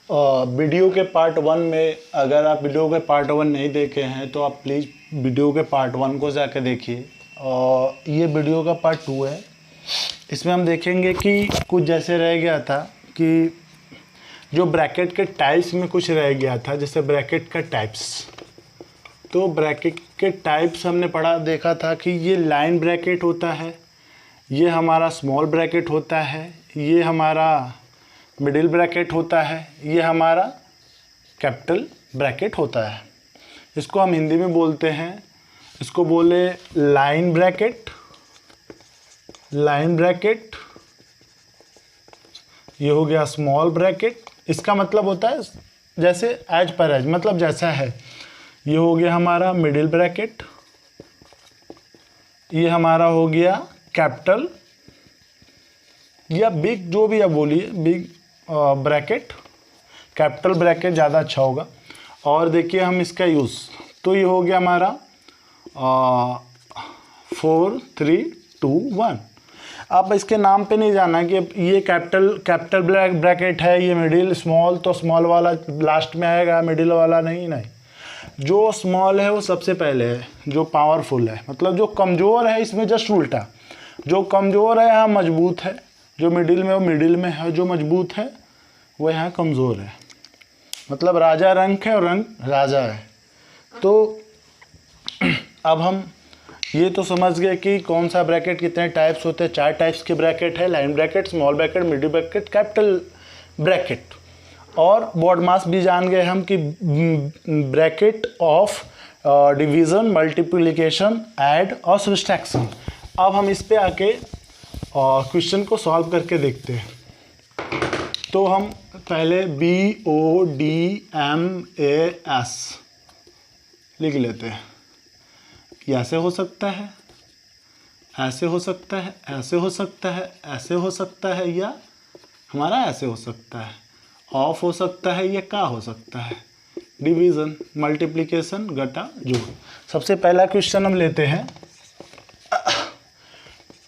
Video के part 1 में, अगर आप वीडियो के पार्ट 1 नहीं देखे हैं तो आप प्लीज़ वीडियो के पार्ट 1 को जाकर देखिए। और ये वीडियो का पार्ट 2 है। इसमें हम देखेंगे कि कुछ जैसे रह गया था कि जो ब्रैकेट के टाइप्स में कुछ रह गया था, जैसे ब्रैकेट का टाइप्स। तो ब्रैकेट के टाइप्स हमने देखा था कि ये लाइन ब्रैकेट होता है, ये हमारा स्मॉल ब्रैकेट होता है, ये हमारा मिडिल ब्रैकेट होता है, ये हमारा कैपिटल ब्रैकेट होता है। इसको हम हिंदी में बोलते हैं, इसको बोले लाइन ब्रैकेट, लाइन ब्रैकेट। ये हो गया स्मॉल ब्रैकेट, इसका मतलब होता है जैसे एज पर एज, मतलब जैसा है। ये हो गया हमारा मिडिल ब्रैकेट, ये हमारा हो गया कैपिटल या बिग, जो भी आप बोलिए, बिग ब्रैकेट। कैपिटल ब्रैकेट ज़्यादा अच्छा होगा। और देखिए हम इसका यूज़, तो ये हो गया हमारा 4 3 2 1। अब इसके नाम पे नहीं जाना कि ये कैपिटल ब्रैकेट है, ये मिडिल, स्मॉल तो स्मॉल वाला लास्ट में आएगा, मिडिल वाला नहीं। जो स्मॉल है वो सबसे पहले है, जो पावरफुल है, मतलब जो कमज़ोर है इसमें जस्ट उल्टा। जो कमज़ोर है यहाँ मजबूत है, जो मिडिल में वो मिडिल में है, जो मजबूत है वो यहाँ कमज़ोर है। मतलब राजा रंक है और रंक राजा है। तो अब हम ये तो समझ गए कि कौन सा ब्रैकेट कितने टाइप्स होते हैं। 4 टाइप्स के ब्रैकेट है, line bracket, small bracket, middle bracket, capital bracket. और बॉड मास भी जान गए हम कि bracket of division, multiplication, add और सब्सट्रैक्शन। अब हम इस पे आके क्वेश्चन को सॉल्व करके देखते हैं। तो हम पहले BODMAS लिख लेते हैं। ऐसे हो सकता है, ऐसे हो सकता है, ऐसे हो सकता है, ऐसे हो सकता है, या हमारा ऐसे हो सकता है, ऑफ हो सकता है, या का हो सकता है। डिवीज़न, मल्टीप्लिकेशन, घटा, जोड़। सबसे पहला क्वेश्चन हम लेते हैं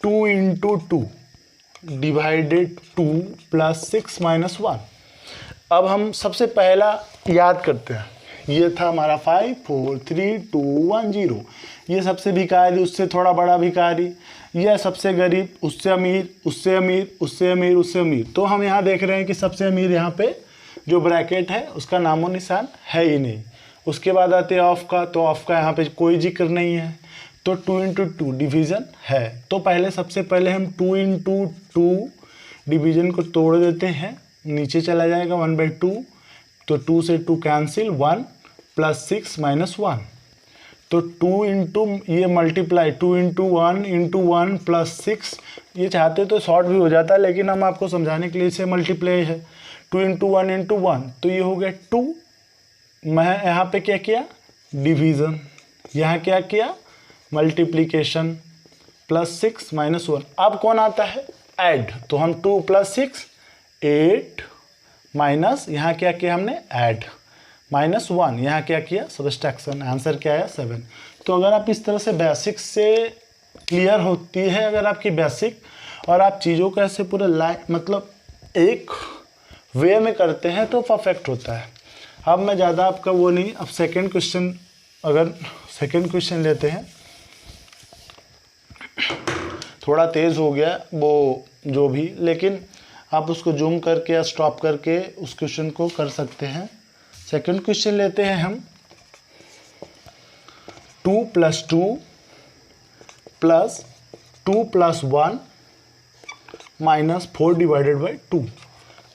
2 × 2 डिवाइडेड 2 + 6 - 1। अब हम सबसे पहला याद करते हैं, ये था हमारा 5 4 3 2 1 0। ये सबसे भिखारी, उससे थोड़ा बड़ा भिखारी, यह सबसे गरीब, उससे अमीर, उससे अमीर, उससे अमीर, उससे अमीर। तो हम यहाँ देख रहे हैं कि सबसे अमीर यहाँ पे जो ब्रैकेट है उसका नामो निशान है ही नहीं। उसके बाद आते हैं ऑफ का, तो ऑफ का यहाँ पे कोई जिक्र नहीं है। तो 2 × 2 डिवीज़न है। तो पहले सबसे पहले हम 2 × 2 डिवीज़न को तोड़ देते हैं, नीचे चला जाएगा 1/2। तो 2 से 2 कैंसिल, 1 + 6 - 1। तो 2 × ये मल्टीप्लाई, 2 × 1 × 1 + 6। ये चाहते तो शॉर्ट भी हो जाता है, लेकिन हम आपको समझाने के लिए इसे मल्टीप्लाई है। 2 × 1 × 1, तो ये हो गया 2। मैं यहाँ पे क्या किया, डिवीज़न। यहाँ क्या किया, मल्टीप्लिकेशन, +6 - 1। अब कौन आता है, ऐड। तो हम 2 + 6 8 माइनस, यहाँ क्या किया हमने, ऐड, -1, यहाँ क्या किया, सब्सट्रैक्शन। आंसर क्या है, 7। तो अगर आप इस तरह से बेसिक से क्लियर होती है, अगर आपकी बेसिक, और आप चीज़ों को ऐसे पूरे मतलब एक वे में करते हैं तो परफेक्ट होता है। अब मैं ज़्यादा आपका वो नहीं, अब सेकंड क्वेश्चन, अगर सेकंड क्वेश्चन लेते हैं, थोड़ा तेज़ हो गया वो जो भी, लेकिन आप उसको जूम करके या स्टॉप करके उस क्वेश्चन को कर सकते हैं। सेकंड क्वेश्चन लेते हैं हम 2 + 2 + 2 + 1 - 4 / 2।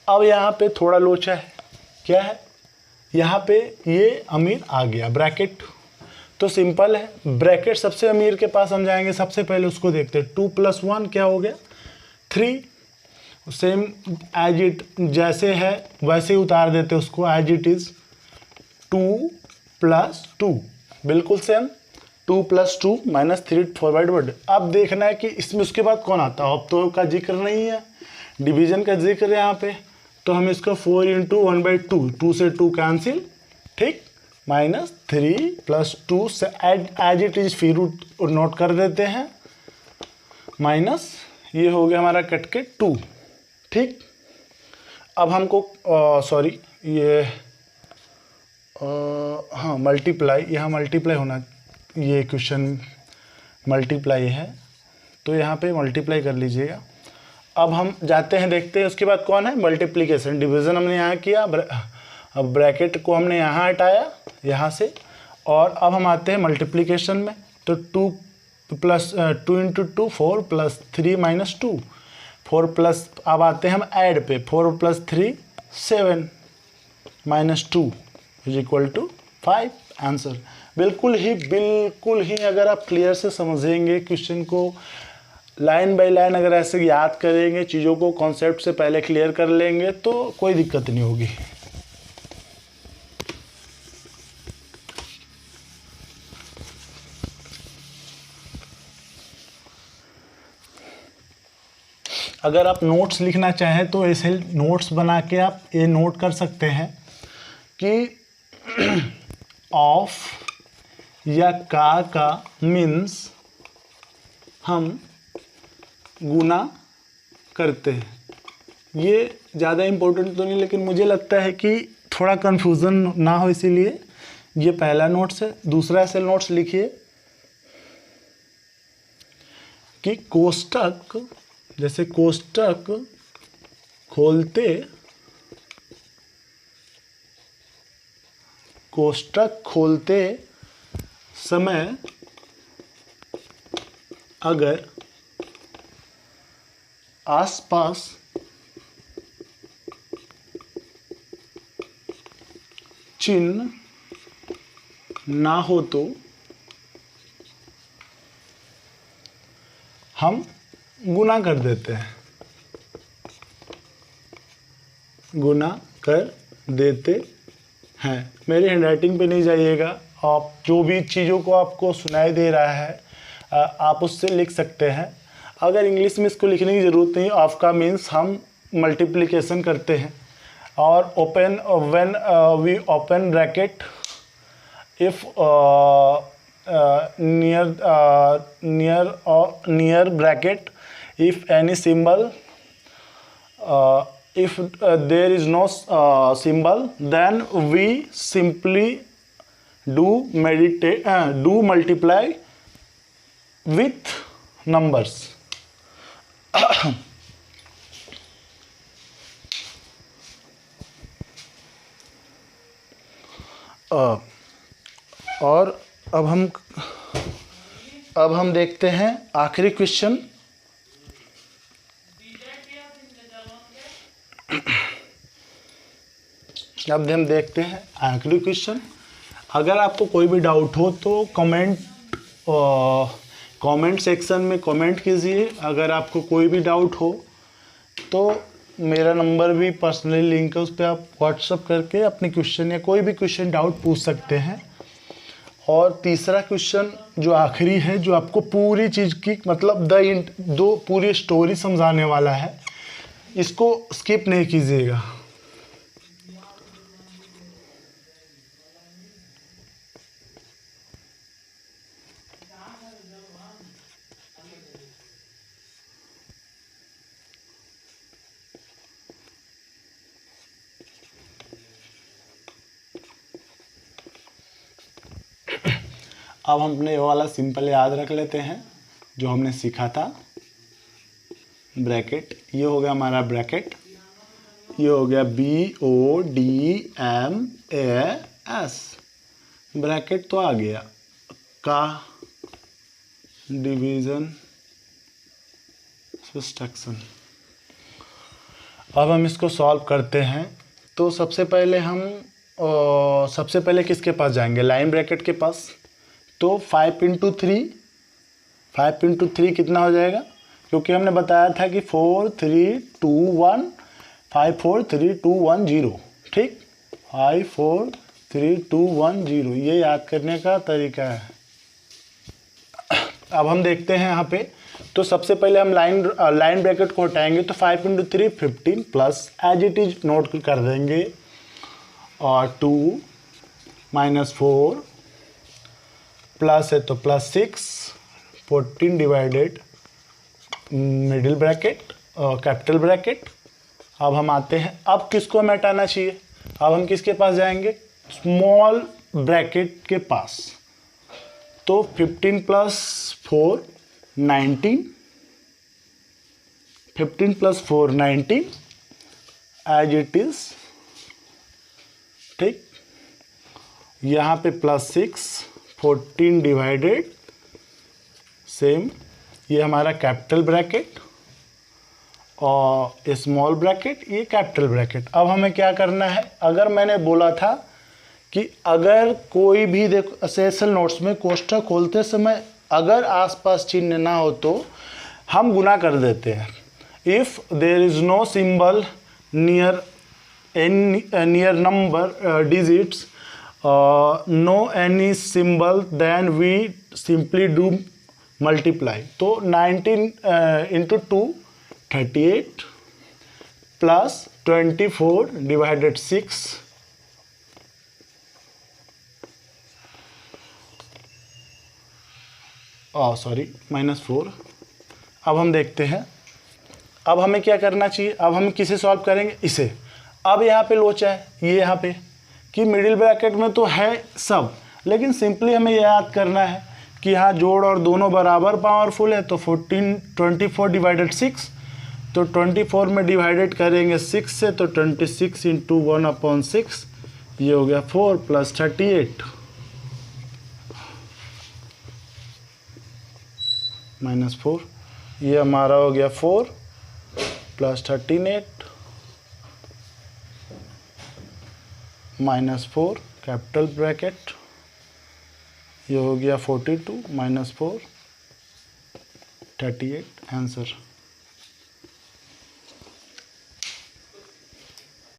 अब यहाँ पे थोड़ा लोचा है, क्या है, यहाँ पे ये अमीर आ गया ब्रैकेट। तो सिंपल है, ब्रैकेट सबसे अमीर के पास हम जाएंगे, सबसे पहले उसको देखते हैं। 2 + 1 क्या हो गया, 3। सेम एज इट जैसे है वैसे ही उतार देते उसको, एज इट इज़। 2 + 2 बिल्कुल सेम, 2 + 2 - 3 4/2। अब देखना है कि इसमें उसके बाद कौन आता है। अब तो का जिक्र नहीं है, डिवीज़न का जिक्र है यहाँ पे। तो हम इसको 4 × 1/2, 2 से 2 कैंसिल, ठीक, -3 + 2 से एज इट इज फिर नोट कर देते हैं, माइनस ये हो गया हमारा कट के 2, ठीक। अब हमको सॉरी ये हाँ मल्टीप्लाई, यहाँ मल्टीप्लाई होना, ये क्वेश्चन मल्टीप्लाई है तो यहाँ पे मल्टीप्लाई कर लीजिएगा। अब हम जाते हैं देखते हैं उसके बाद कौन है मल्टीप्लिकेशन। डिवीज़न हमने यहाँ किया, अब ब्रैकेट को हमने यहाँ हटाया यहाँ से, और अब हम आते हैं मल्टीप्लिकेशन में। तो 2 × 2 4 प्लस 3 माइनस 2 4 प्लस, अब आते हैं हम ऐड पे, 4 + 3 7 minus 2 is equal to 5 answer. बिल्कुल ही अगर आप क्लियर से समझेंगे क्वेश्चन को, लाइन बाय लाइन अगर ऐसे याद करेंगे, चीज़ों को कॉन्सेप्ट से पहले क्लियर कर लेंगे तो कोई दिक्कत नहीं होगी। अगर आप नोट्स लिखना चाहें तो ऐसे नोट्स बना के आप ये नोट कर सकते हैं कि ऑफ या का मीन्स हम गुना करते हैं। ये ज़्यादा इम्पोर्टेंट तो नहीं, लेकिन मुझे लगता है कि थोड़ा कन्फ्यूज़न ना हो, इसीलिए ये पहला नोट्स है। दूसरा ऐसे नोट्स लिखिए कि कोष्टक, जैसे कोष्टक खोलते समय अगर आसपास चिन्ह ना हो तो हम गुना कर देते हैं, गुना कर देते हैं। मेरी हैंडराइटिंग पे नहीं जाइएगा, आप जो भी चीज़ों को आपको सुनाई दे रहा है आप उससे लिख सकते हैं। अगर इंग्लिश में इसको लिखने की ज़रूरत नहीं, ऑफ का मीन्स हम मल्टीप्लिकेशन करते हैं। और open, when we open bracket, if near bracket, if any symbol, if there is no symbol, then we simply do multiply with numbers. और अब हम देखते हैं आखिरी क्वेश्चन। अब हम देखते हैं आखिरी क्वेश्चन। अगर आपको कोई भी डाउट हो तो कमेंट सेक्शन में कमेंट कीजिए। अगर आपको कोई भी डाउट हो तो मेरा नंबर भी पर्सनली लिंक है, उस पर आप व्हाट्सअप करके अपने क्वेश्चन या कोई भी क्वेश्चन डाउट पूछ सकते हैं। और तीसरा क्वेश्चन जो आखिरी है, जो आपको पूरी चीज़ की मतलब दो पूरी स्टोरी समझाने वाला है, इसको स्किप नहीं कीजिएगा। अब हम अपने वाला सिंपल याद रख लेते हैं जो हमने सीखा था। ब्रैकेट, ये हो गया हमारा ब्रैकेट, ये हो गया BODMAS, ब्रैकेट तो आ गया। का डिवीज़न सब्सट्रैक्शन। अब हम इसको सॉल्व करते हैं। तो सबसे पहले किसके पास जाएंगे? लाइन ब्रैकेट के पास। तो 5 × 3 कितना हो जाएगा? क्योंकि हमने बताया था कि 4 3 2 1 5 4 3 2 1 0, ठीक, 5 4 3 2 1 0, ये याद करने का तरीका है। अब हम देखते हैं यहाँ पे। तो सबसे पहले हम लाइन ब्रैकेट को हटाएंगे, तो 5 × 3 15 plus as it is note कर देंगे, और 2 - 4 प्लस है तो +6 14 divided middle bracket capital bracket, अब हम आते हैं, अब किसको हमें हटाना चाहिए, अब हम किसके पास जाएंगे, स्मॉल ब्रैकेट के पास। तो 15 plus 4 19, 15 plus 4 19 as it is, ठीक। यहाँ पे प्लस 6 14 डिवाइडेड सेम, ये हमारा कैपिटल ब्रैकेट और स्मॉल ब्रैकेट, ये कैपिटल ब्रैकेट। अब हमें क्या करना है, अगर मैंने बोला था कि अगर कोई भी देखो एसएसएल नोट्स में कोष्ठक खोलते समय अगर आसपास चिन्ह ना हो तो हम गुना कर देते हैं। If there is no symbol near near number digits, no any symbol, then we simply do multiply. तो 19 इंटू 2 38 प्लस 24 डिवाइडेड 6, सॉरी -4। अब हम देखते हैं, अब हमें क्या करना चाहिए, अब हम किसे सॉल्व करेंगे, इसे। अब यहाँ पे लोचा है, ये यहाँ पे कि मिडिल ब्रैकेट में तो है सब, लेकिन सिंपली हमें याद करना है कि यहाँ जोड़ और दोनों बराबर पावरफुल है। तो 24 डिवाइडेड 6, तो 24 में डिवाइडेड करेंगे 6 से, तो 26 इंटू 1/6, ये हो गया 4 प्लस 38 -4, ये हमारा हो गया 4 प्लस 38 -4 कैपिटल ब्रैकेट, ये हो गया 42 -4 38 आंसर।